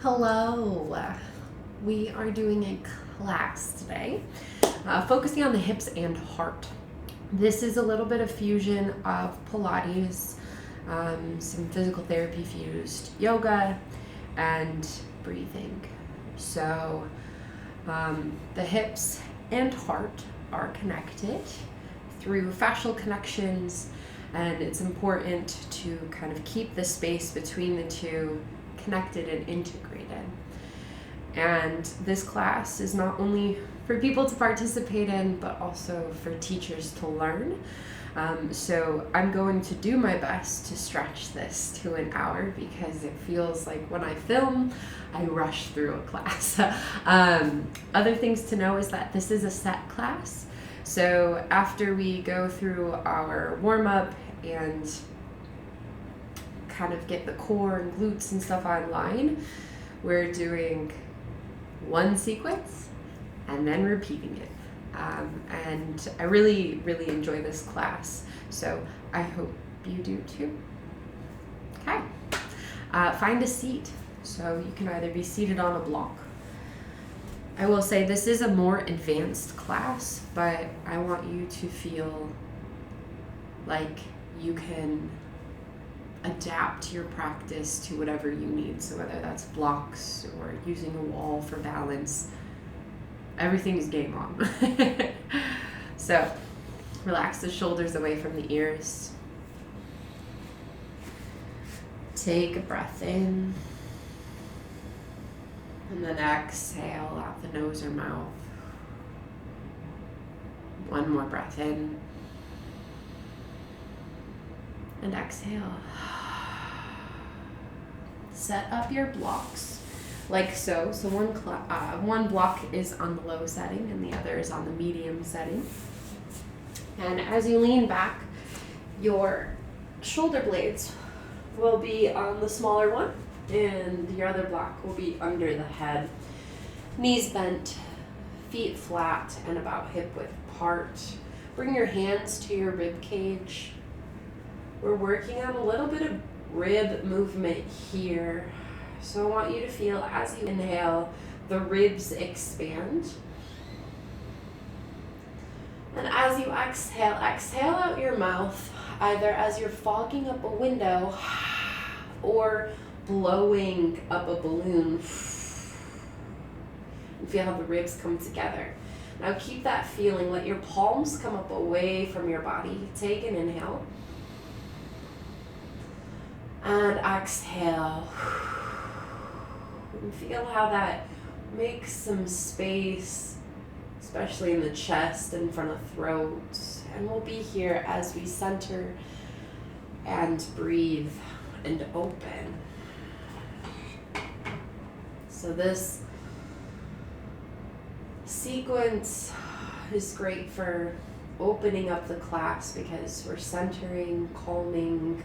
Hello. We are doing a class today focusing on the hips and heart. This is a little bit of fusion of Pilates, some physical therapy fused yoga, and breathing. So the hips and heart are connected through fascial connections, and it's important to kind of keep the space between the two connected and integrated. And this class is not only for people to participate in, but also for teachers to learn. So I'm going to do my best to stretch this to an hour because it feels like when I film, I rush through a class. Other things to know is that this is a set class. So after we go through our warm-up and kind of get the core and glutes and stuff online, we're doing one sequence and then repeating it. And I really, really enjoy this class. So I hope you do too. Okay. Find a seat. So you can either be seated on a block. I will say this is a more advanced class, but I want you to feel like you can adapt your practice to whatever you need. So whether that's blocks or using a wall for balance, everything is game on. So relax the shoulders away from the ears. Take a breath in. And then exhale out the nose or mouth. One more breath in. And exhale. Set up your blocks like so. So one block is on the low setting and the other is on the medium setting. And as you lean back, your shoulder blades will be on the smaller one and your other block will be under the head. Knees bent, feet flat and about hip width apart. Bring your hands to your rib cage. We're working on a little bit of rib movement here. So I want you to feel as you inhale, the ribs expand. And as you exhale out your mouth, either as you're fogging up a window or blowing up a balloon. And feel how the ribs come together. Now keep that feeling. Let your palms come up away from your body. Take an inhale. And exhale. And feel how that makes some space, especially in the chest, in front of throat. And we'll be here as we center and breathe and open. So this sequence is great for opening up the class because we're centering, calming,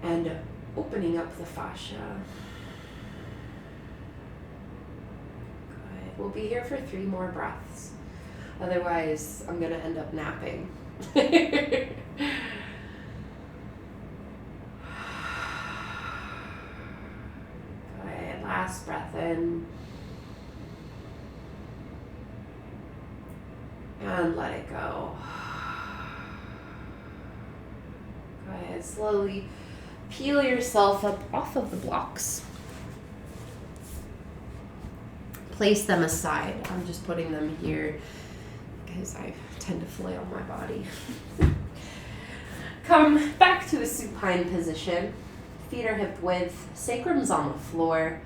and opening up the fascia. Good. We'll be here for 3 more breaths. Otherwise, I'm going to end up napping. Good. Last breath in. And let it go. Good. Slowly peel yourself up off of the blocks. Place them aside. I'm just putting them here because I tend to flail my body. Come back to a supine position. Feet are hip width. Sacrum's on the floor.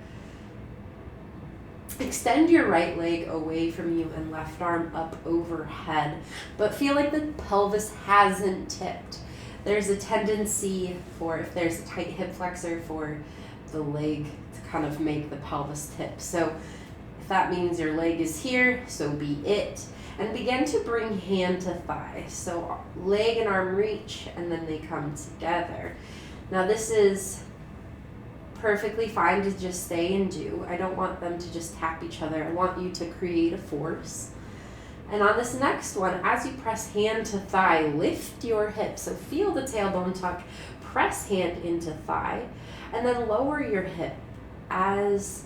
Extend your right leg away from you and left arm up overhead, but feel like the pelvis hasn't tipped. There's a tendency for, if there's a tight hip flexor, for the leg to kind of make the pelvis tip. So if that means your leg is here, so be it. And begin to bring hand to thigh. So leg and arm reach, and then they come together. Now this is perfectly fine to just stay and do. I don't want them to just tap each other. I want you to create a force. And on this next one, as you press hand to thigh, lift your hips. So feel the tailbone tuck. press hand into thigh, and then lower your hip as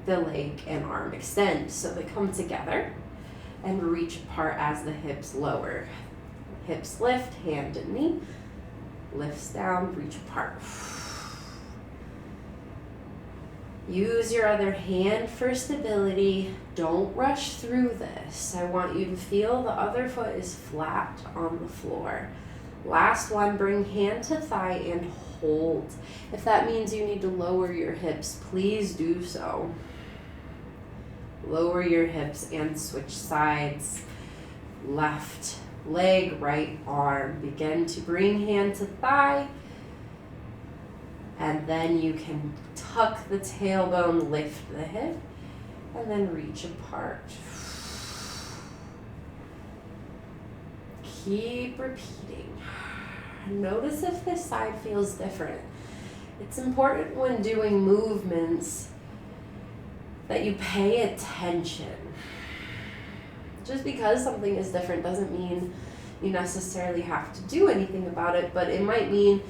the leg and arm extend. So they come together and reach apart as the hips lower. Hips lift, hand and knee, lifts down, reach apart. Use your other hand for stability. Don't rush through this. I want you to feel the other foot is flat on the floor. Last one, bring hand to thigh and hold. If that means you need to lower your hips, please do so. Lower your hips and switch sides. Left leg, right arm. Begin to bring hand to thigh. And then you can tuck the tailbone, lift the hip, and then reach apart. Keep repeating. Notice if this side feels different. It's important when doing movements that you pay attention. Just because something is different doesn't mean you necessarily have to do anything about it, but it might mean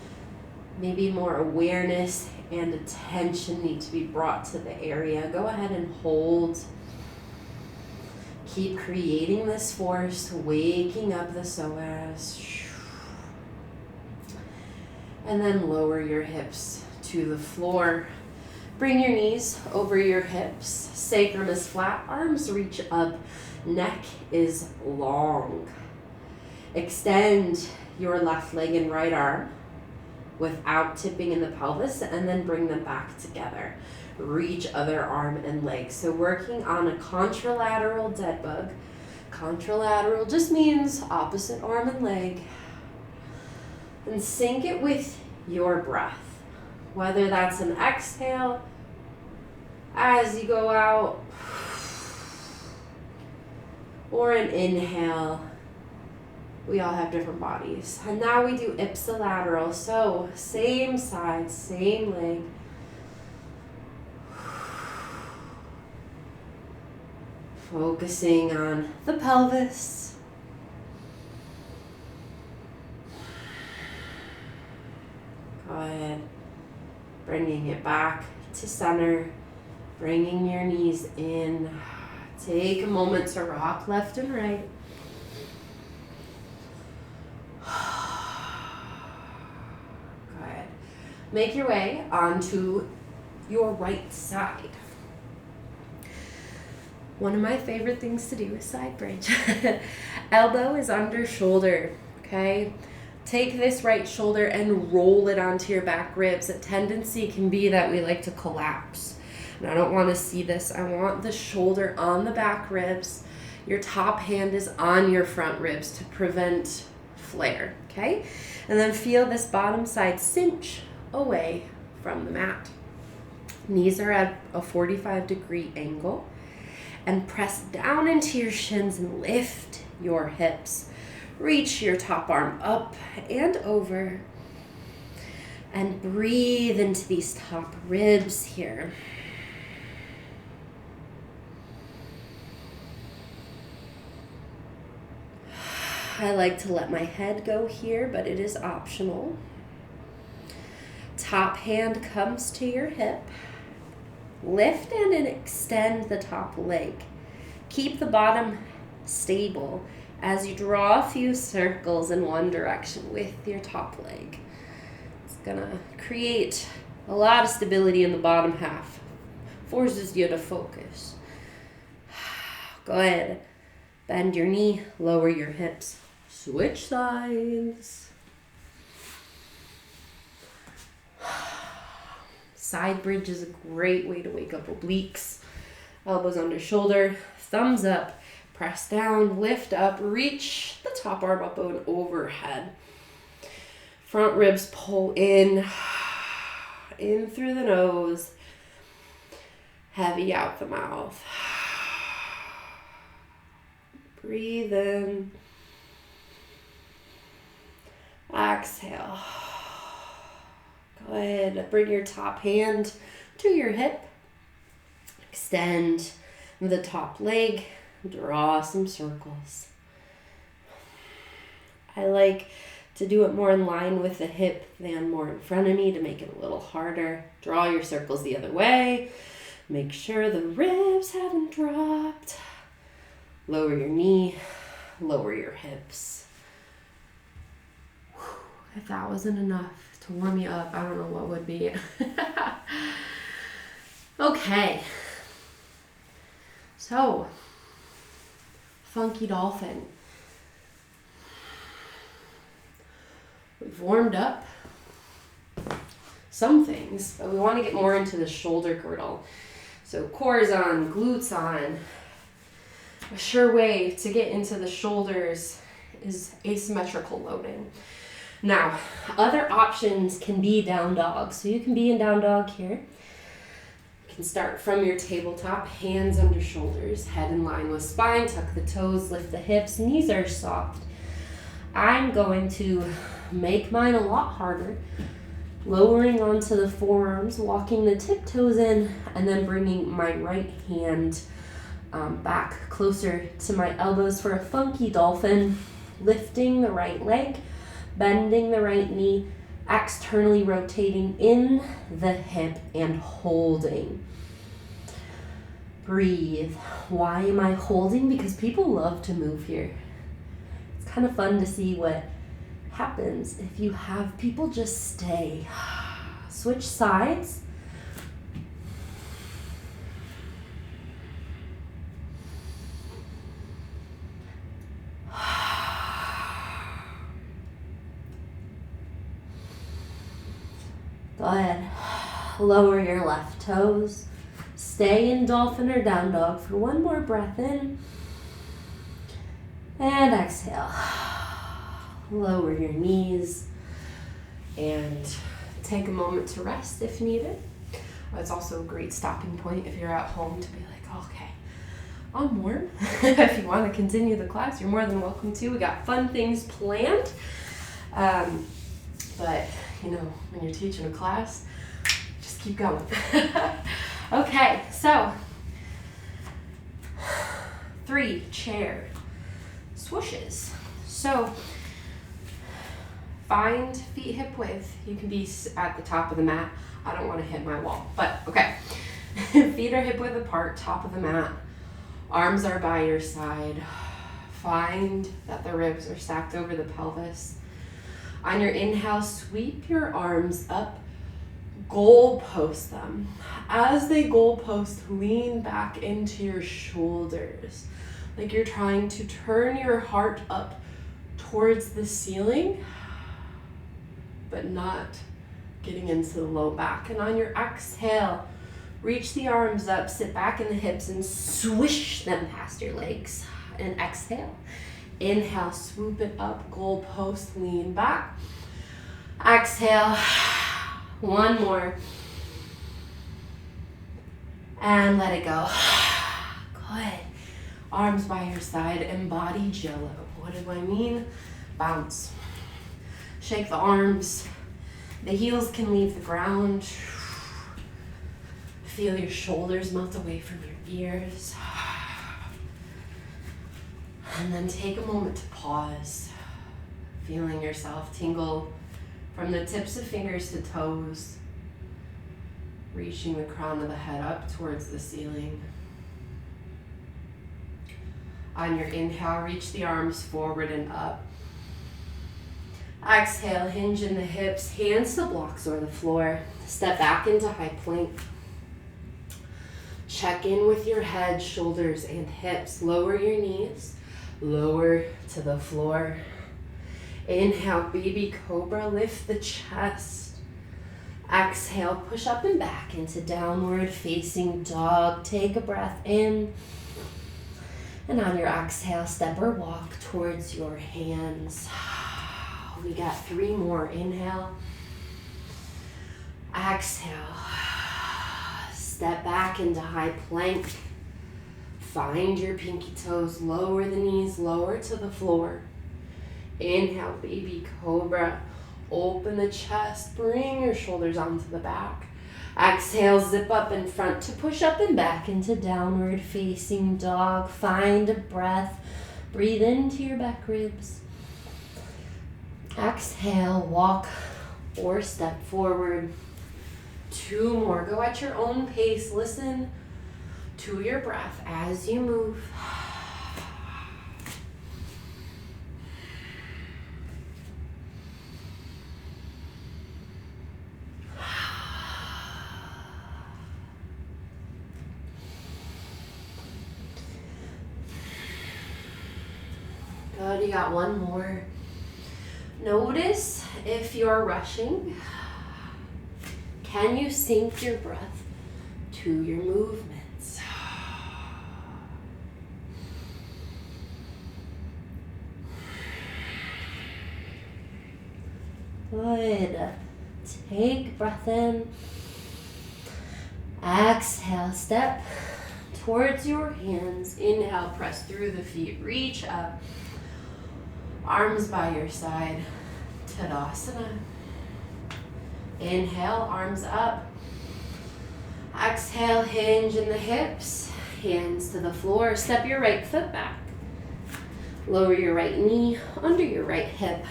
maybe more awareness and attention need to be brought to the area. Go ahead and hold. Keep creating this force, waking up the psoas. And then lower your hips to the floor. Bring your knees over your hips. Sacrum is flat, arms reach up, neck is long. Extend your left leg and right arm without tipping in the pelvis, and then bring them back together. Reach other arm and leg. So working on a contralateral dead bug. Contralateral just means opposite arm and leg. And sync it with your breath. Whether that's an exhale as you go out, or an inhale. We all have different bodies. And now we do ipsilateral. So same side, same leg. Focusing on the pelvis. Go ahead. Bringing it back to center. Bringing your knees in. Take a moment to rock left and right. Good. Make your way onto your right side. One of my favorite things to do is side bridge. Elbow is under shoulder, okay? Take this right shoulder and roll it onto your back ribs. A tendency can be that we like to collapse. And I don't want to see this. I want the shoulder on the back ribs. Your top hand is on your front ribs to prevent flare, okay? And then feel this bottom side cinch away from the mat. Knees are at a 45-degree angle. And press down into your shins and lift your hips. Reach your top arm up and over. And breathe into these top ribs here. I like to let my head go here, but it is optional. Top hand comes to your hip. Lift and extend the top leg. Keep the bottom stable as you draw a few circles in one direction with your top leg. It's gonna create a lot of stability in the bottom half. Forces you to focus. Go ahead. Bend your knee, lower your hips. Switch sides. Side bridge is a great way to wake up obliques. Elbows under shoulder, thumbs up, press down, lift up, reach the top arm up and overhead. Front ribs pull in through the nose, heavy out the mouth. Breathe in. Exhale. Go ahead, bring your top hand to your hip. Extend the top leg. Draw some circles. I like To do it more in line with the hip than more in front of me to make it a little harder. Draw your circles the other way. Make sure the ribs haven't dropped. Lower your knee, lower your hips. If that wasn't enough to warm you up, I don't know what would be. Okay. So, Funky Dolphin. We've warmed up some things, but we want to get more into the shoulder girdle. So core's on, glutes on. A sure way to get into the shoulders is asymmetrical loading. Now, other options can be down dog. So you can be in down dog here. You can start from your tabletop, hands under shoulders, head in line with spine, tuck the toes, lift the hips, knees are soft. I'm going to make mine a lot harder, lowering onto the forearms, walking the tiptoes in, and then bringing my right hand back closer to my elbows for a funky dolphin, lifting the right leg, bending the right knee, externally rotating in the hip and holding. Breathe. Why am I holding? Because people love to move here. It's kind of fun to see what happens if you have people just stay. Switch sides. Go ahead. Lower your left toes. Stay in dolphin or down dog for one more breath in. And exhale. Lower your knees and take a moment to rest if needed. It's also a great stopping point if you're at home to be like, okay, I'm warm. If you want to continue the class, you're more than welcome to. We got fun things planned. But, you know, when you're teaching a class, just keep going. Okay, so 3 chair swooshes. So find feet hip width. You can be at the top of the mat. I don't want to hit my wall, but okay. Feet are hip width apart, top of the mat. Arms are by your side. Find that the ribs are stacked over the pelvis. On your inhale, sweep your arms up, goalpost them. As they goalpost, lean back into your shoulders, like you're trying to turn your heart up towards the ceiling, but not getting into the low back. And on your exhale, reach the arms up, sit back in the hips and swish them past your legs. And exhale. Inhale, swoop it up, goalpost, lean back. Exhale, one more. And let it go. Good. Arms by your side, embody Jello. What do I mean? Bounce. Shake the arms. The heels can leave the ground. Feel your shoulders melt away from your ears. And then take a moment to pause, feeling yourself tingle from the tips of fingers to toes, reaching the crown of the head up towards the ceiling. On your inhale, reach the arms forward and up. Exhale, hinge in the hips, hands to blocks or the floor. Step back into high plank. Check in with your head, shoulders, and hips. Lower your knees. Lower to the floor. Inhale, baby cobra, lift the chest. Exhale, push up and back into downward facing dog. Take a breath in. And on your exhale, step or walk towards your hands. We got 3 more. Inhale. Exhale. Step back into high plank. Find your pinky toes, lower the knees, lower to the floor. Inhale, baby cobra. Open the chest, bring your shoulders onto the back. Exhale, zip up in front to push up and back into downward facing dog. Find a breath. Breathe into your back ribs. Exhale, walk or step forward. 2 more. Go at your own pace. Listen to your breath as you move. Good, you got 1 more. Notice if you're rushing, can you sync your breath to your movements? Good. Take breath in. Exhale, step towards your hands. Inhale, press through the feet, reach up. Arms by your side, Tadasana. Inhale, arms up. Exhale, hinge in the hips, hands to the floor. Step your right foot back. Lower your right knee under your right hip.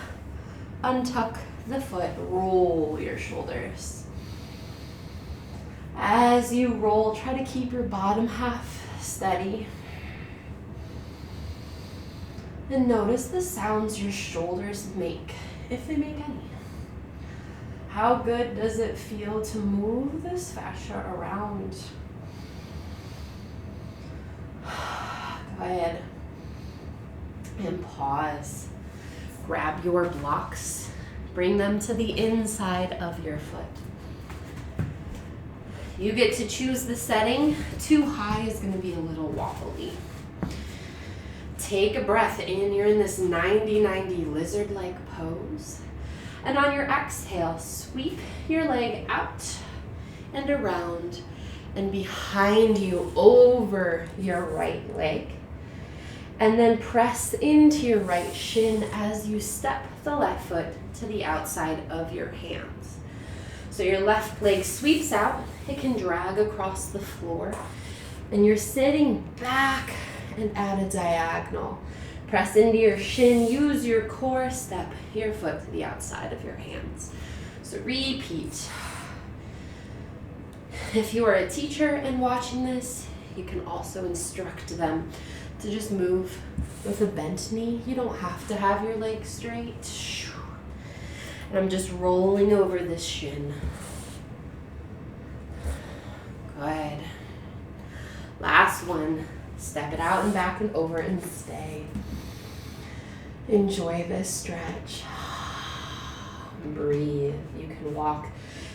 Untuck the foot, roll your shoulders. As you roll, try to keep your bottom half steady. And notice the sounds your shoulders make, if they make any. How good does it feel to move this fascia around? Go ahead and pause. Grab your blocks. Bring them to the inside of your foot. You get to choose the setting. Too high is going to be a little wobbly. Take a breath in. You're in this 90-90 lizard-like pose. And on your exhale, sweep your leg out and around and behind you over your right leg. And then press into your right shin as you step the left foot to the outside of your hands. So your left leg sweeps out. It can drag across the floor. And you're sitting back and at a diagonal. Press into your shin. Use your core. Step your foot to the outside of your hands. So repeat. If you are a teacher and watching this, you can also instruct them to just move with a bent knee. You don't have to have your legs straight. And I'm just rolling over this shin. Good. Last one. Step it out and back and over and stay. Enjoy this stretch. Breathe. You can walk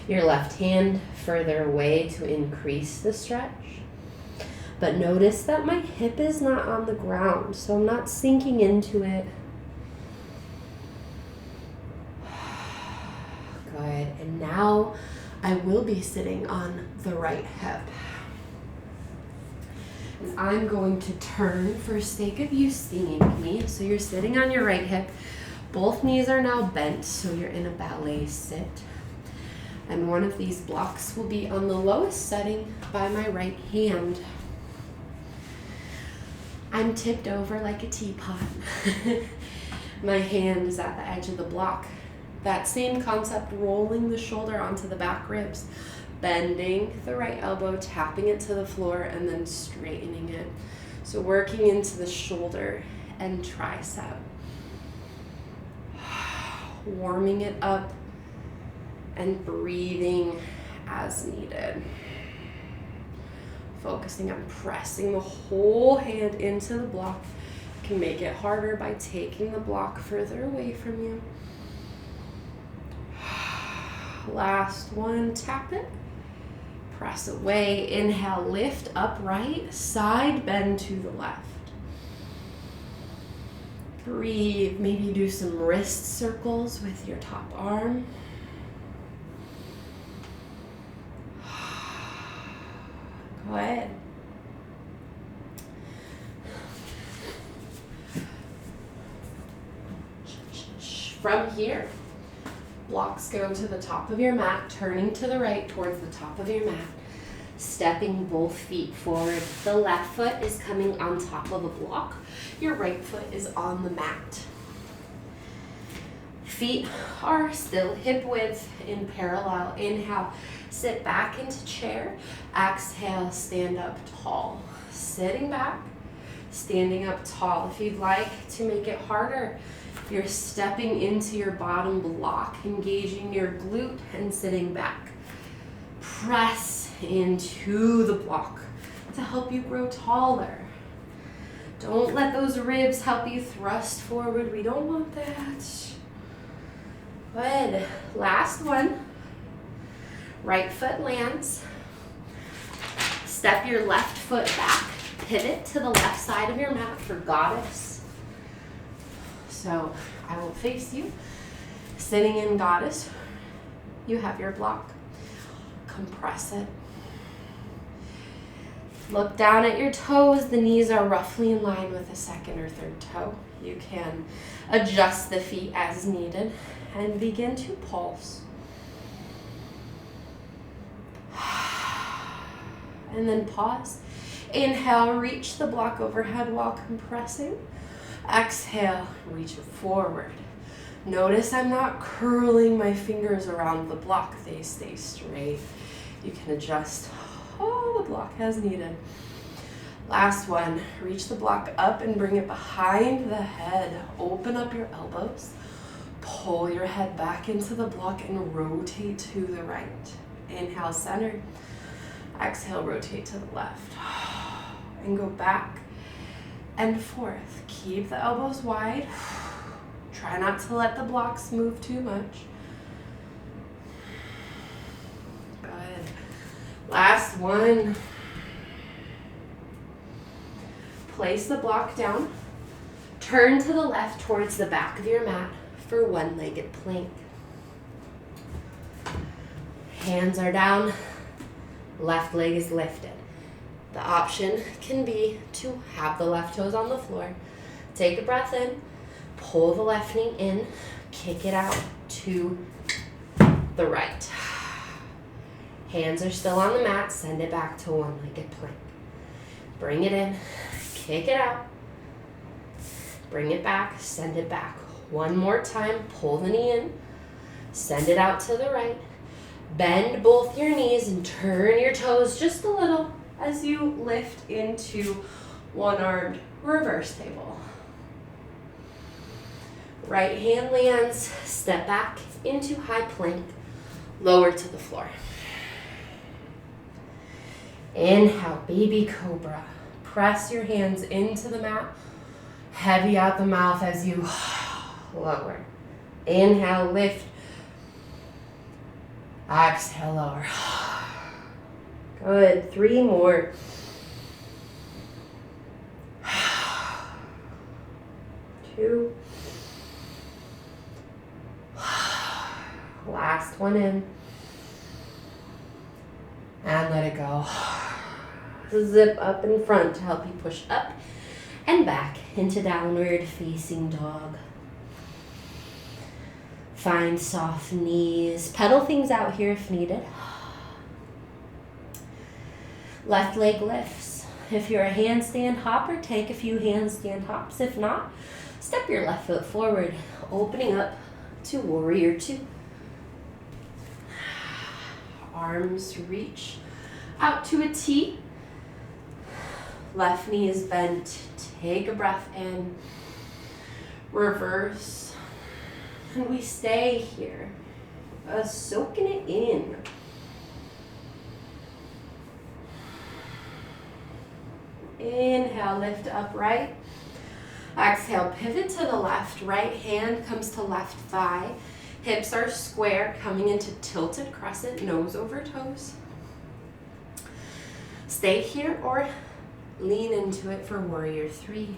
your left hand further away to increase the stretch. But notice that my hip is not on the ground, so I'm not sinking into it. Good. And now I will be sitting on the right hip. And I'm going to turn for sake of you seeing me. So you're sitting on your right hip. Both knees are now bent, so you're in a ballet sit. And one of these blocks will be on the lowest setting by my right hand. I'm tipped over like a teapot. My hand is at the edge of the block. That same concept, rolling the shoulder onto the back ribs, bending the right elbow, tapping it to the floor, and then straightening it. So working into the shoulder and tricep. Warming it up and breathing as needed. Focusing on pressing the whole hand into the block. You can make it harder by taking the block further away from you. Last one, tap it. Press away. Inhale, lift upright, side bend to the left. Breathe. Maybe do some wrist circles with your top arm. Go ahead. From here, blocks go to the top of your mat, turning to the right towards the top of your mat, stepping both feet forward. The left foot is coming on top of a block. Your right foot is on the mat. Feet are still hip width in parallel. Inhale, sit back into chair. Exhale, stand up tall. Sitting back, standing up tall. If you'd like to make it harder, you're stepping into your bottom block, engaging your glute and sitting back. Press into the block to help you grow taller. Don't let those ribs help you thrust forward. We don't want that. Good. Last one. Right foot lands. Step your left foot back. Pivot to the left side of your mat for goddess. So I will face you. Sitting in goddess, you have your block. Compress it. Look down at your toes. The knees are roughly in line with the second or third toe. You can adjust the feet as needed and begin to pulse. And then pause. Inhale, reach the block overhead while compressing. Exhale, reach it forward. Notice I'm not curling my fingers around the block. They stay straight. You can adjust the block as needed. Last one, reach the block up and bring it behind the head. Open up your elbows. Pull your head back into the block and rotate to the right. Inhale, center. Exhale, rotate to the left. And go back and forth. Keep the elbows wide. Try not to let the blocks move too much. Good. Last one. Place the block down. Turn to the left towards the back of your mat for one-legged plank. Hands are down. Left leg is lifted. The option can be to have the left toes on the floor. Take a breath in. Pull the left knee in. Kick it out to the right. Hands are still on the mat. Send it back to one-legged plank. Bring it in. Kick it out. Bring it back. Send it back. One more time. Pull the knee in. Send it out to the right. Bend both your knees and turn your toes just a little as you lift into one-armed reverse table. Right hand lands, step back into high plank, lower to the floor. Inhale, baby cobra. Press your hands into the mat, heavy out the mouth as you lower. Inhale, lift. Exhale, lower. Good. 3 more. Two. Last one in. And let it go. Zip up in front to help you push up and back into downward facing dog. Find soft knees. Pedal things out here if needed. Left leg lifts. If you're a handstand hopper, take a few handstand hops. If not, step your left foot forward, opening up to warrior 2. Arms reach out to a T. Left knee is bent. Take a breath in. Reverse. And we stay here, soaking it in. Inhale, lift upright. Exhale, pivot to the left. Right hand comes to left thigh. Hips are square, coming into tilted crescent, nose over toes. Stay here or lean into it for warrior 3.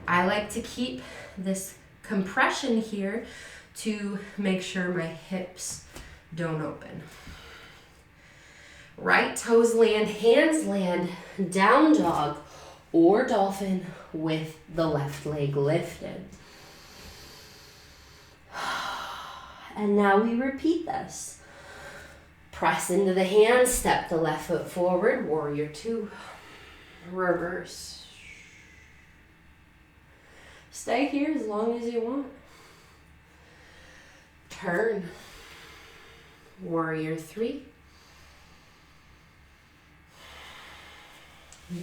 I like to keep this compression here to make sure my hips don't open. Right toes land, hands land, down dog or dolphin with the left leg lifted. And now we repeat this. Press into the hands, step the left foot forward, warrior 2. Reverse. Stay here as long as you want. Turn. Warrior 3.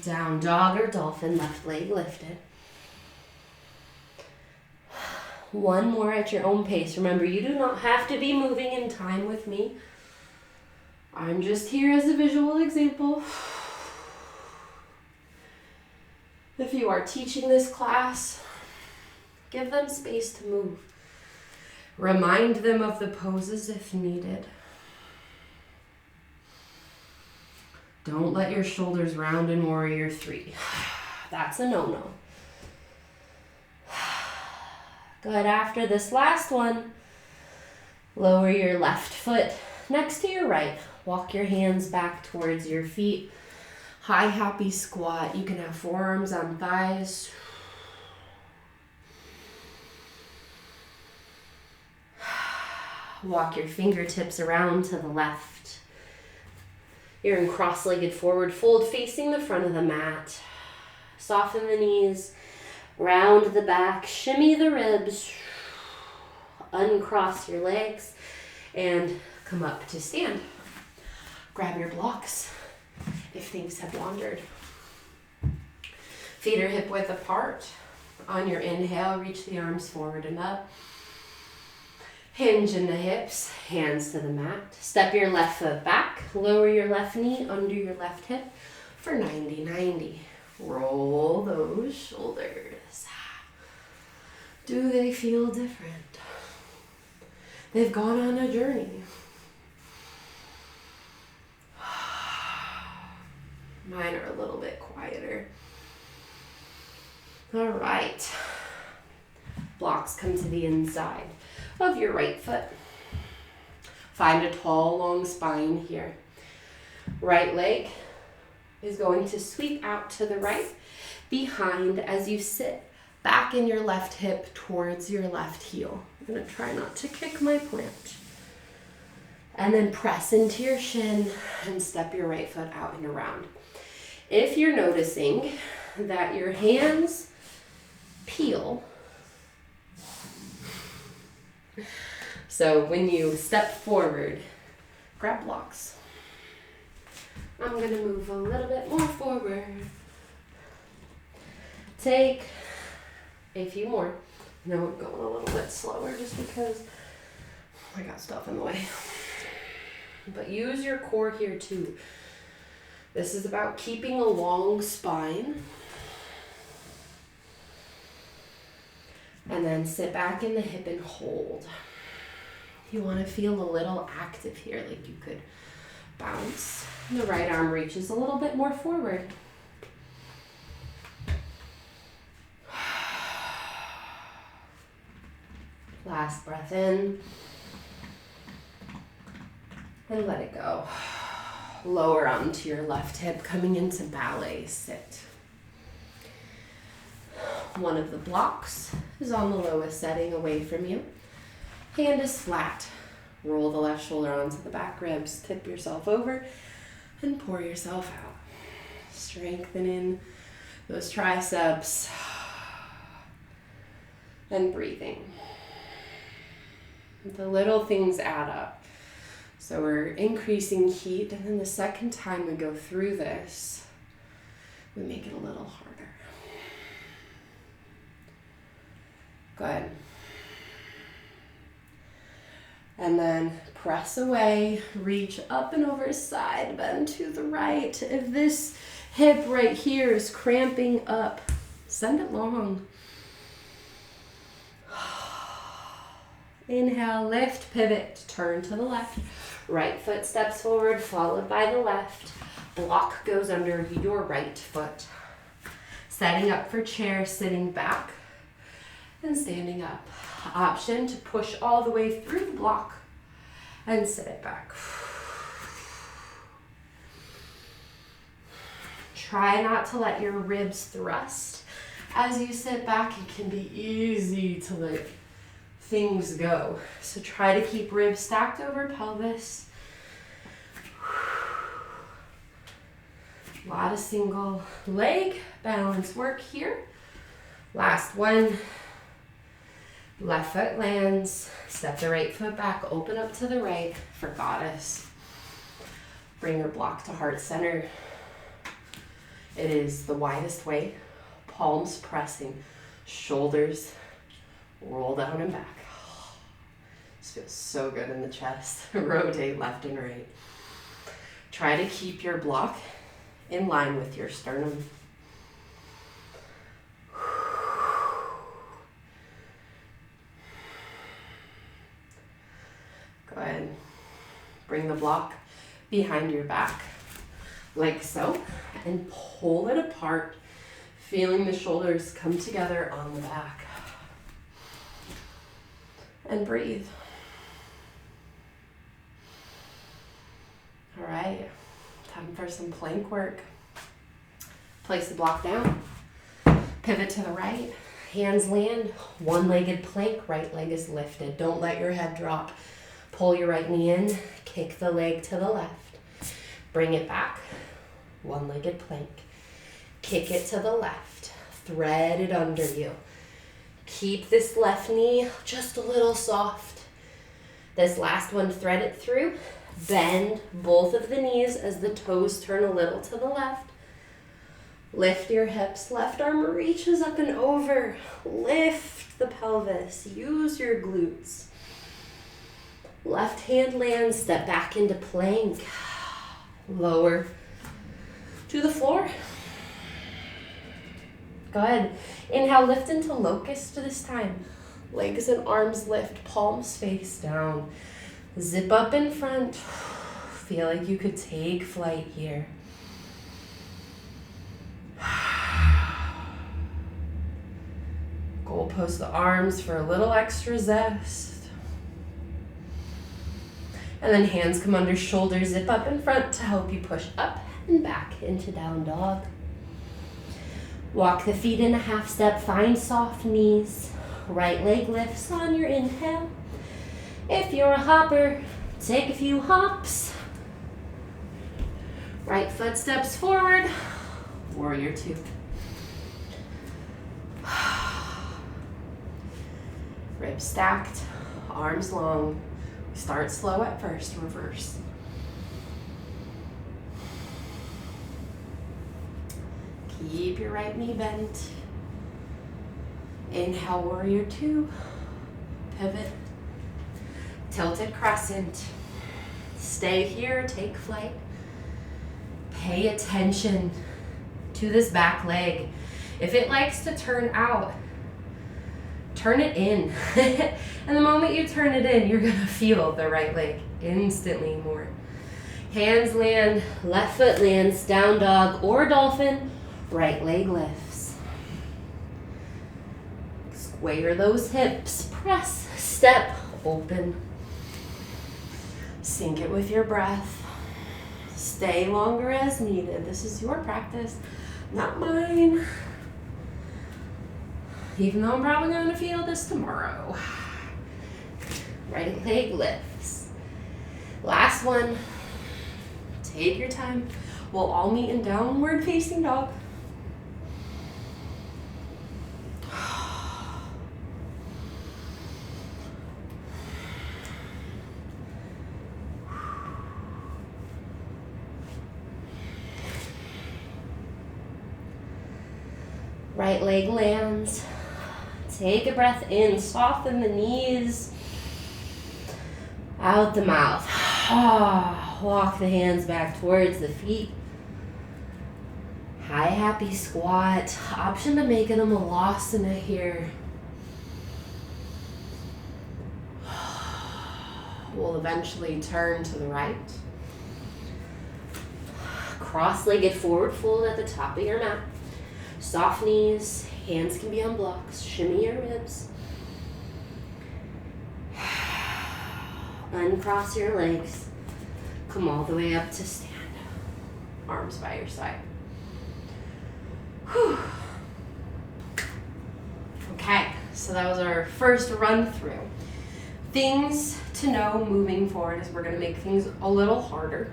Down dog or dolphin, left leg lifted. One more at your own pace. Remember, you do not have to be moving in time with me. I'm just here as a visual example. If you are teaching this class, give them space to move. Remind them of the poses if needed. Don't let your shoulders round in Warrior 3. That's a no-no. Good. After this last one, lower your left foot next to your right. Walk your hands back towards your feet. High happy squat. You can have forearms on thighs. Walk your fingertips around to the left. You're in cross-legged forward fold facing the front of the mat. Soften the knees, round the back, shimmy the ribs, uncross your legs, and come up to stand. Grab your blocks if things have wandered. Feet are hip width apart. On your inhale, reach the arms forward and up. Hinge in the hips, hands to the mat. Step your left foot back, lower your left knee under your left hip for 90-90. Roll those shoulders. Do they feel different? They've gone on a journey. Mine are a little bit quieter. All right. Blocks come to the inside of your right foot. Find a tall, long spine here. Right leg is going to sweep out to the right behind as you sit back in your left hip towards your left heel. I'm going to try not to kick my plant. And then press into your shin and step your right foot out and around. If you're noticing that your hands peel, so when you step forward, grab blocks. I'm going to move a little bit more forward. Take a few more. Now I'm going a little bit slower just because I got stuff in the way. But use your core here too. This is about keeping a long spine. And then sit back in the hip and hold. You want to feel a little active here, like you could bounce. And the right arm reaches a little bit more forward. Last breath in. And let it go. Lower onto your left hip, coming into ballet sit. One of the blocks is on the lowest setting away from you. Hand is flat. Roll the left shoulder onto the back ribs. Tip yourself over and pour yourself out. Strengthening those triceps. And breathing. The little things add up. So we're increasing heat, and then the second time we go through this, we make it a little harder. Good. And then press away, reach up and over side, bend to the right. If this hip right here is cramping up, send it long. Inhale, lift, pivot, turn to the left. Right foot steps forward, followed by the left. Block goes under your right foot. Setting up for chair, sitting back and standing up. Option to push all the way through the block and sit it back. Try not to let your ribs thrust. As you sit back, it can be easy to let things go. So try to keep ribs stacked over pelvis. A lot of single leg balance work here. Last one. Left foot lands, Step the right foot back, open up to the right for goddess. Bring your block to heart center. It is the widest way. Palms pressing, shoulders roll down and back. This feels so good in the chest. Rotate left and right. Try to keep your block in line with your sternum. Go ahead. Bring the block behind your back, like so, and pull it apart, feeling the shoulders come together on the back. And breathe. All right, time for some plank work. Place the block down, pivot to the right, hands land, one-legged plank, right leg is lifted. Don't let your head drop. Pull your right knee in, kick the leg to the left, bring it back, one-legged plank. Kick it to the left, thread it under you. Keep this left knee just a little soft. This last one, thread it through. Bend both of the knees as the toes turn a little to the left. Lift your hips, left arm reaches up and over. Lift the pelvis, use your glutes. Left hand lands, step back into plank. Lower to the floor. Go ahead. Inhale, lift into locust this time. Legs and arms lift, palms face down. Zip up in front. Feel like you could take flight here. Goalpost the arms for a little extra zest. And then hands come under shoulders, zip up in front to help you push up and back into down dog. Walk the feet in a half step, find soft knees. Right leg lifts on your inhale. If you're a hopper, take a few hops. Right foot steps forward, warrior two. Ribs stacked, arms long. Start slow at first, reverse. Keep your right knee bent. Inhale, warrior two. Pivot. Tilted crescent. Stay here, take flight. Pay attention to this back leg. If it likes to turn out, turn it in. And the moment you turn it in, you're gonna feel the right leg instantly more. Hands land, left foot lands, down dog or dolphin, right leg lifts. Square those hips, press, step, open. Sync it with your breath. Stay longer as needed. This is your practice, not mine. Even though I'm probably gonna feel this tomorrow. Right leg lifts. Last one. Take your time. We'll all meet in downward facing dog. Right leg lands. Take a breath in, soften the knees. Out the mouth. Walk the hands back towards the feet. High happy squat. Option to make it a malasana here. We'll eventually turn to the right. Cross-legged forward fold at the top of your mat. Soft knees, hands can be on blocks, shimmy your ribs. Uncross your legs. Come all the way up to stand. Arms by your side. Whew. Okay, so that was our first run through. Things to know moving forward is we're gonna make things a little harder.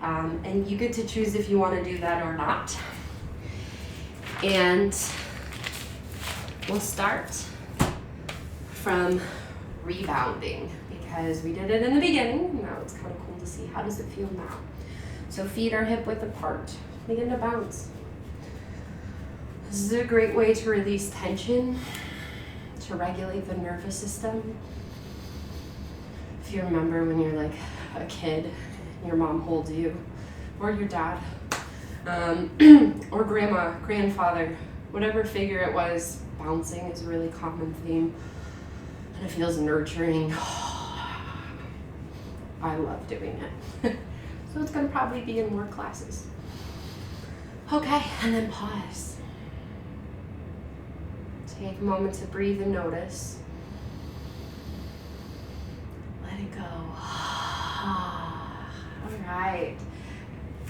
And you get to choose if you wanna do that or not. And we'll start from rebounding, because we did it in the beginning. Now it's kind of cool to see how does it feel now. So feet are hip width apart. Begin to bounce. This is a great way to release tension, to regulate the nervous system. If you remember when you're like a kid, your mom holds you, or your dad, or grandma, grandfather, whatever figure it was, bouncing is a really common theme, and it feels nurturing. I love doing it. So it's gonna probably be in more classes. Okay, and then pause. Take a moment to breathe and notice. Let it go. All right.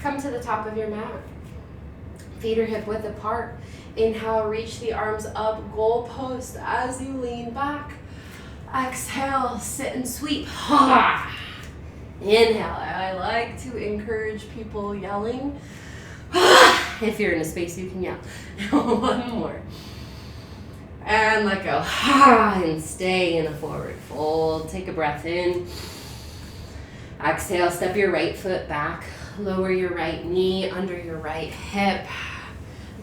Come to the top of your mat. Feet are hip width apart. Inhale, reach the arms up, goalpost as you lean back. Exhale, sit and sweep. Inhale. I like to encourage people yelling. If you're in a space you can yell. One more. And let go. And stay in a forward fold. Take a breath in. Exhale, step your right foot back. Lower your right knee under your right hip.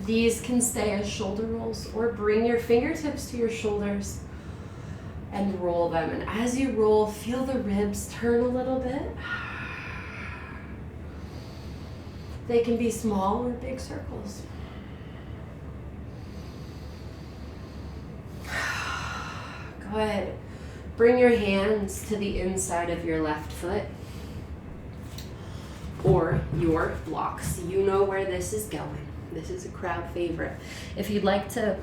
These can stay as shoulder rolls, or bring your fingertips to your shoulders and roll them. And as you roll, feel the ribs turn a little bit. They can be small or big circles. Good. Bring your hands to the inside of your left foot or your blocks. You know where this is going. This is a crowd favorite. If you'd like to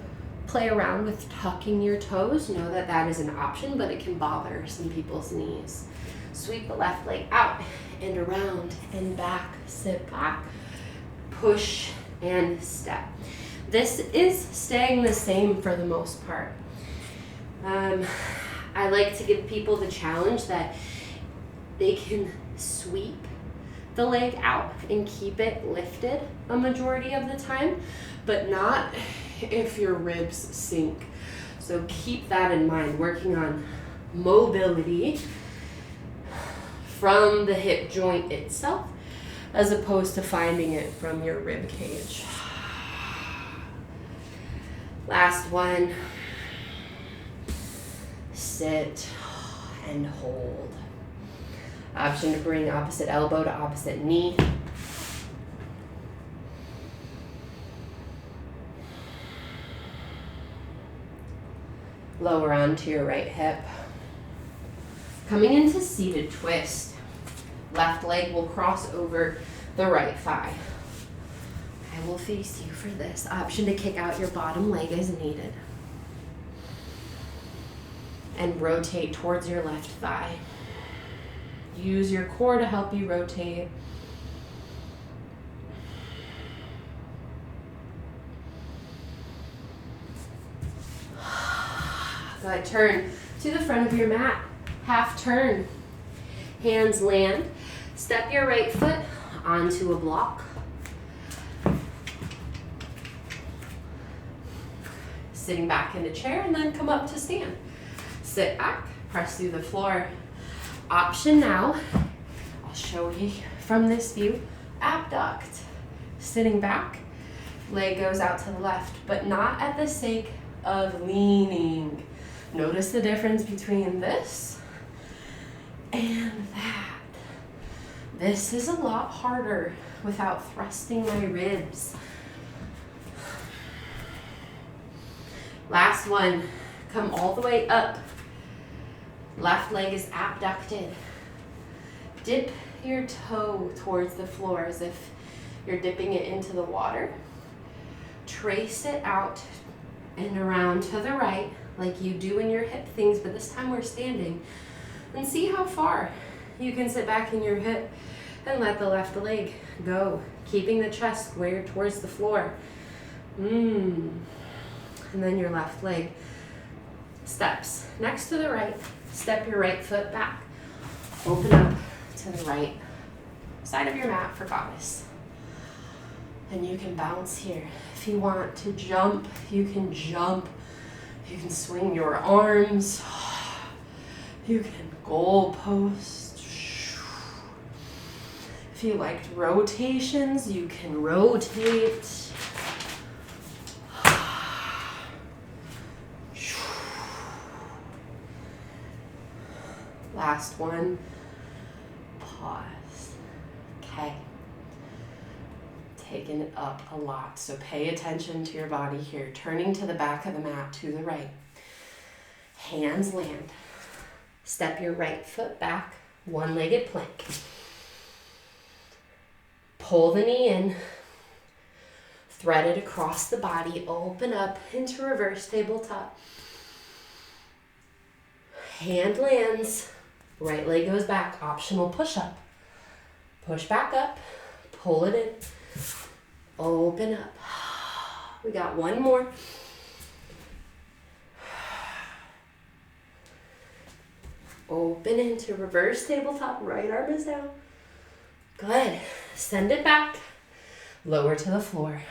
play around with tucking your toes, know that that is an option, but it can bother some people's knees. Sweep the left leg out and around and back. Sit back, push, and step. This is staying the same for the most part. I like to give people the challenge that they can sweep the leg out and keep it lifted a majority of the time, but not if your ribs sink. So keep that in mind, working on mobility from the hip joint itself as opposed to finding it from your rib cage. Last one. Sit and hold. Option to bring opposite elbow to opposite knee. Lower onto your right hip. Coming into seated twist. Left leg will cross over the right thigh. I will face you for this. Option to kick out your bottom leg as needed. And rotate towards your left thigh. Use your core to help you rotate. Good. Turn to the front of your mat. Half turn. Hands land. Step your right foot onto a block. Sitting back in the chair, and then come up to stand. Sit back, press through the floor. Option now, I'll show you from this view, abduct. Sitting back, leg goes out to the left, but not at the sake of leaning. Notice the difference between this and that. This is a lot harder without thrusting my ribs. Last one, come all the way up. Left leg is abducted. Dip your toe towards the floor as if you're dipping it into the water. Trace it out and around to the right like you do in your hip things, but this time we're standing. And see how far you can sit back in your hip and let the left leg go, keeping the chest squared towards the floor. And then your left leg steps next to the right. Step your right foot back. Open up to the right side of your mat for goddess. And you can bounce here. If you want to jump, you can jump. You can swing your arms. You can goal post. If you liked rotations, you can rotate. Last one. Pause. Okay. Taking it up a lot. So pay attention to your body here. Turning to the back of the mat to the right. Hands land. Step your right foot back. One-legged plank. Pull the knee in. Thread it across the body. Open up into reverse tabletop. Hand lands. Right leg goes back. Optional push-up. Push back up. Pull it in. Open up. We got one more. Open into reverse tabletop. Right arm is down. Good. Send it back. Lower to the floor.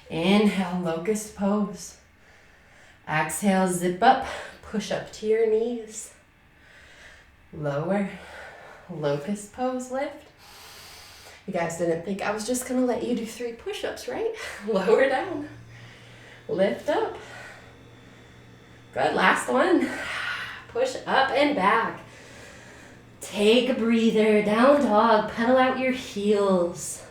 Inhale, locust pose. Exhale, zip up. Push up to your knees. Lower. Locust pose, lift. You guys didn't think I was just going to let you do 3 push-ups, right? Lower down. Lift up. Good. Last one. Push up and back. Take a breather. Down dog. Pedal out your heels.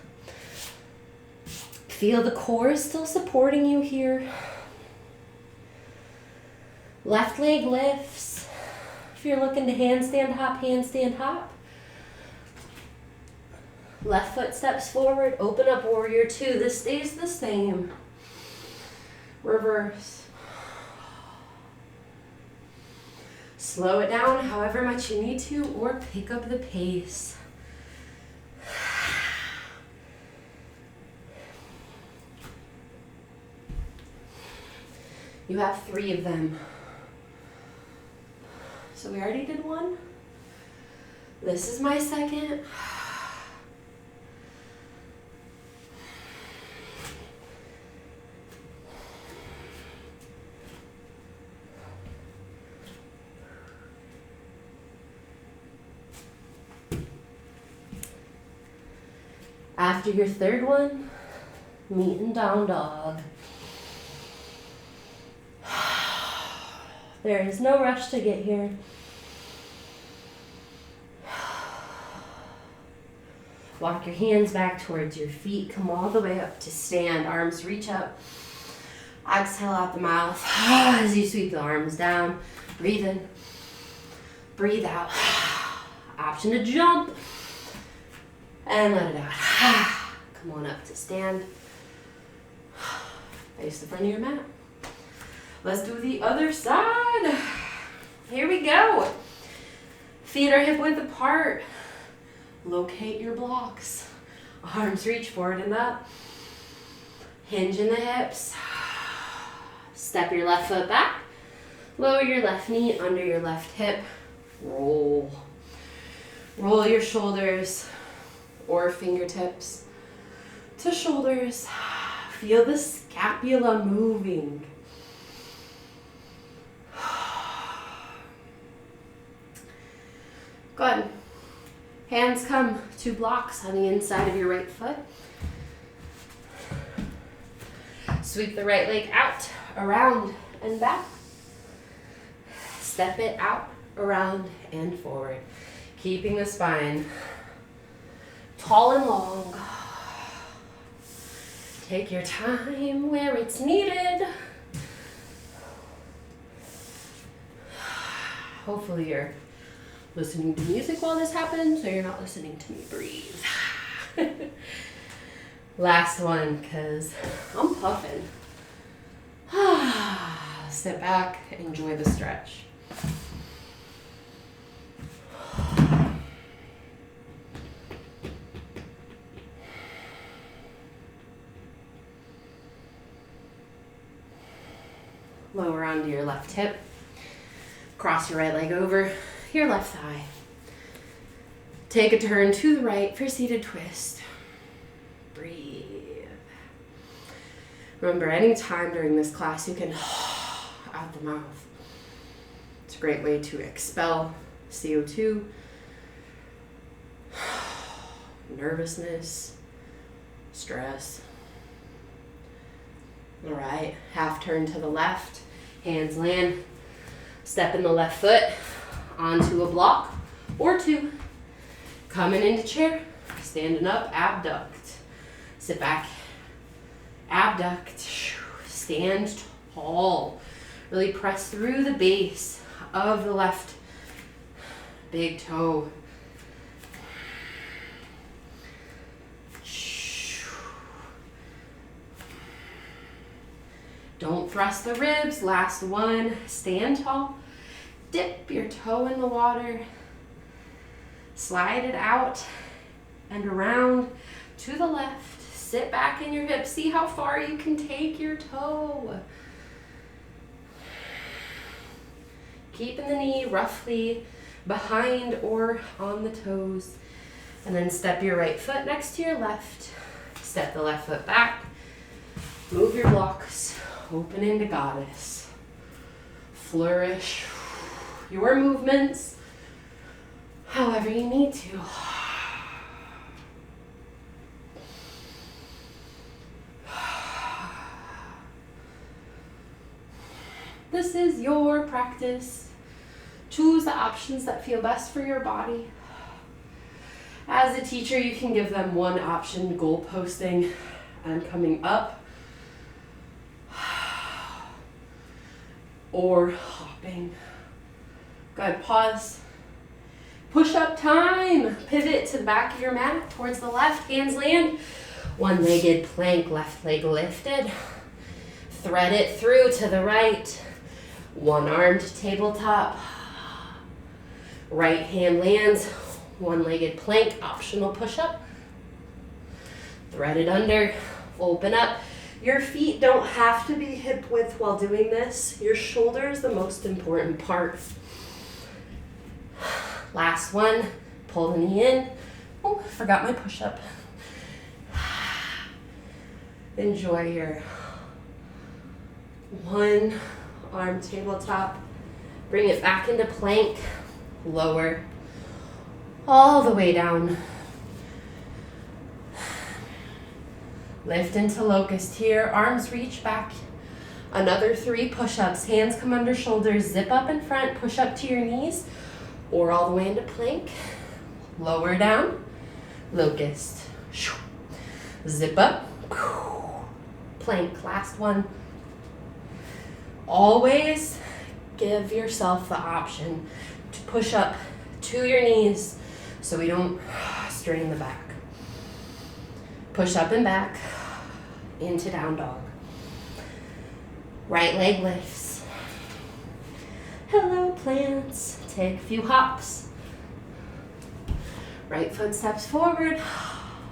Feel the core is still supporting you here. Left leg lifts. If you're looking to handstand hop, handstand hop. Left foot steps forward. Open up warrior 2. This stays the same. Reverse. Slow it down however much you need to, or pick up the pace. You have 3 of them. So we already did 1. This is my second. After your 3rd one, meet in down dog. There is no rush to get here. Walk your hands back towards your feet. Come all the way up to stand. Arms reach up. Exhale out the mouth as you sweep the arms down. Breathe in. Breathe out. Option to jump. And let it out. Come on up to stand. Face the front of your mat. Let's do the other side. Here we go. Feet are hip width apart. Locate your blocks. Arms reach forward and up. Hinge in the hips. Step your left foot back. Lower your left knee under your left hip. Roll. Roll your shoulders or fingertips to shoulders. Feel the scapula moving. Good. Hands come to blocks on the inside of your right foot. Sweep the right leg out, around, and back. Step it out, around, and forward. Keeping the spine tall and long. Take your time where it's needed. Hopefully you're listening to music while this happens, or you're not listening to me breathe. Last one, because I'm puffing. Sit back, enjoy the stretch. Lower onto your left hip. Cross your right leg over your left thigh. Take a turn to the right for seated twist. Breathe. Remember, any time during this class, you can out the mouth. It's a great way to expel CO2, nervousness, stress. All right, half turn to the left, hands land, step in the left foot onto a block or two. Coming into chair, standing up, abduct. Sit back, abduct, stand tall. Really press through the base of the left big toe. Don't thrust the ribs. Last one. Stand tall. Dip your toe in the water. Slide it out and around to the left. Sit back in your hips. See how far you can take your toe. Keeping the knee roughly behind or on the toes. And then step your right foot next to your left. Step the left foot back. Move your blocks. Open into goddess. Flourish your movements however you need to. This is your practice. Choose the options that feel best for your body. As a teacher, you can give them one option, goal posting and coming up, or hopping. Good, pause. Push up time. Pivot to the back of your mat, towards the left, hands land. One-legged plank, left leg lifted. Thread it through to the right. One-armed tabletop. Right hand lands, one-legged plank, optional push-up. Thread it under, open up. Your feet don't have to be hip width while doing this. Your shoulder is the most important part. Last one, pull the knee in. Oh, forgot my push-up. Enjoy your one arm tabletop. Bring it back into plank, lower, all the way down. Lift into locust here, arms reach back. Another 3 push-ups, hands come under shoulders, zip up in front, push up to your knees, or all the way into plank. Lower down, locust. Zip up, plank, last one. Always give yourself the option to push up to your knees so we don't strain the back. Push up and back into down dog. Right leg lifts. Hello, plants. Take a few hops. Right foot steps forward.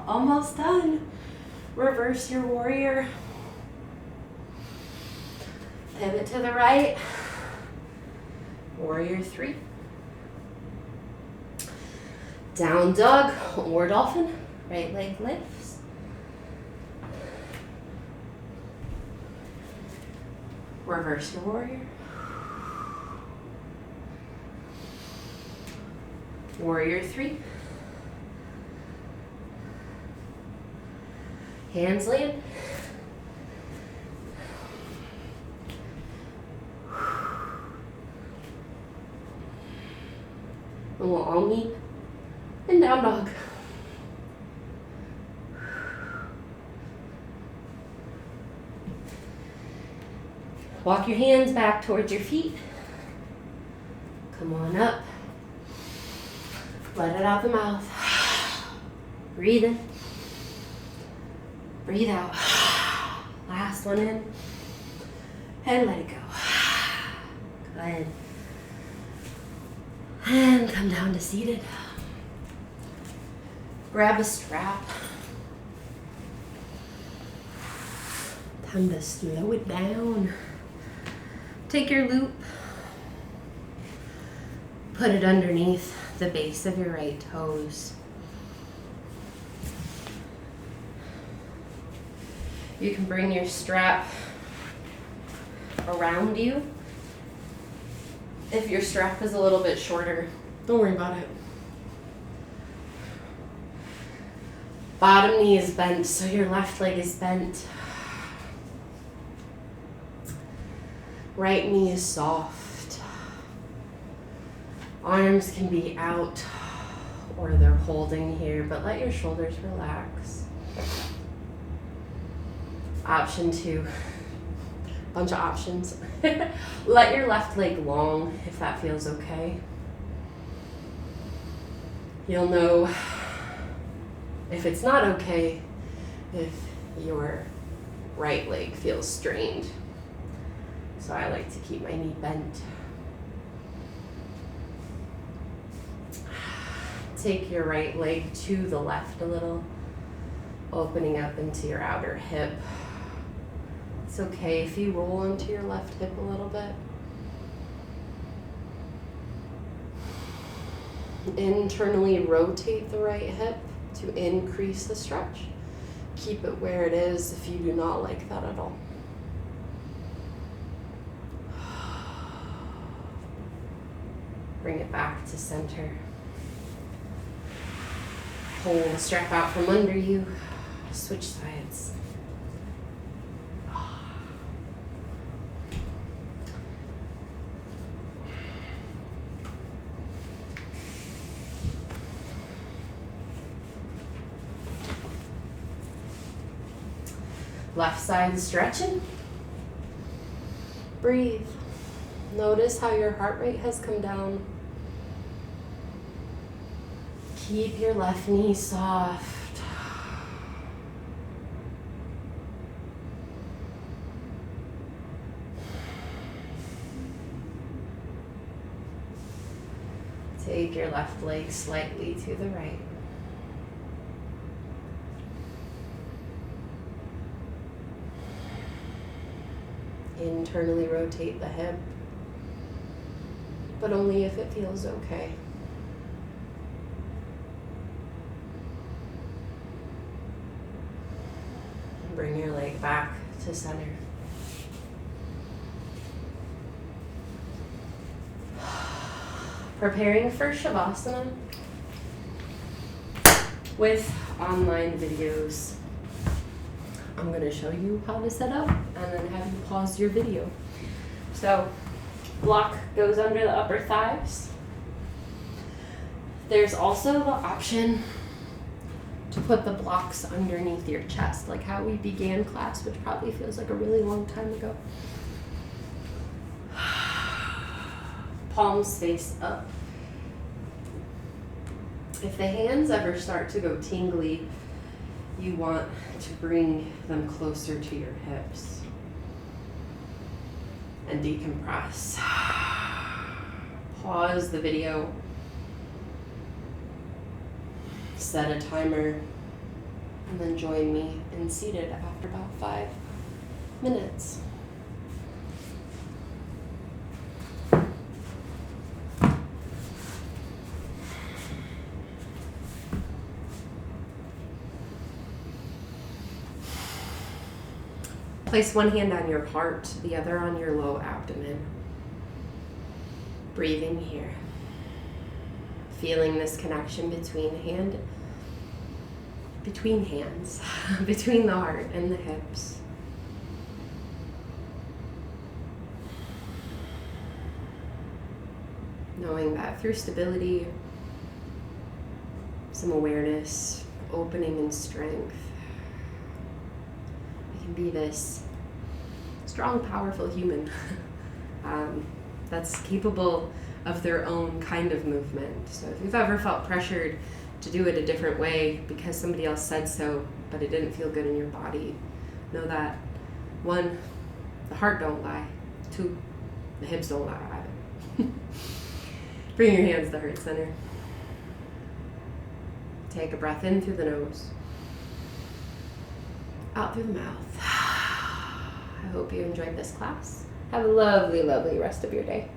Almost done. Reverse your warrior. Pivot to the right. Warrior 3. Down dog or dolphin. Right leg lifts. Reverse your warrior. Warrior 3. Hands land. And we'll all meet in down dog. Walk your hands back towards your feet. Come on up. Let it out the mouth. Breathe in. Breathe out. Last one in. And let it go. Good. And come down to seated. Grab a strap. Time to slow it down. Take your loop. Put it underneath the base of your right toes. You can bring your strap around you if your strap is a little bit shorter, don't worry about it. Bottom knee is bent, so your left leg is bent. Right knee is soft. Arms can be out or they're holding here, but let your shoulders relax. Option 2, bunch of options. Let your left leg long if that feels okay. You'll know if it's not okay if your right leg feels strained. So I like to keep my knee bent. Take your right leg to the left a little, opening up into your outer hip. It's okay if you roll into your left hip a little bit. Internally rotate the right hip to increase the stretch. Keep it where it is if you do not like that at all. Bring it back to center. Pull the strap out from under you. Switch sides. Left side stretching. Breathe. Notice how your heart rate has come down. Keep your left knee soft. Take your left leg slightly to the right. Internally rotate the hip, but only if it feels okay. Bring your leg back to center. Preparing for Shavasana with online videos. I'm going to show you how to set up and then have you pause your video. So, block goes under the upper thighs. There's also the option to put the blocks underneath your chest, like how we began class, which probably feels like a really long time ago. Palms face up. If the hands ever start to go tingly, you want to bring them closer to your hips and decompress. Pause the video. Set a timer, and then join me in seated after about 5 minutes. Place one hand on your heart, the other on your low abdomen. Breathing here. Feeling this connection between hands, between the heart and the hips. Knowing that through stability, some awareness, opening and strength, we can be this strong, powerful human that's capable of their own kind of movement. So if you've ever felt pressured to do it a different way because somebody else said so, but it didn't feel good in your body, know that 1, the heart don't lie. 2, the hips don't lie either. Bring your hands to the heart center. Take a breath in through the nose, out through the mouth. I hope you enjoyed this class. Have a lovely, lovely rest of your day.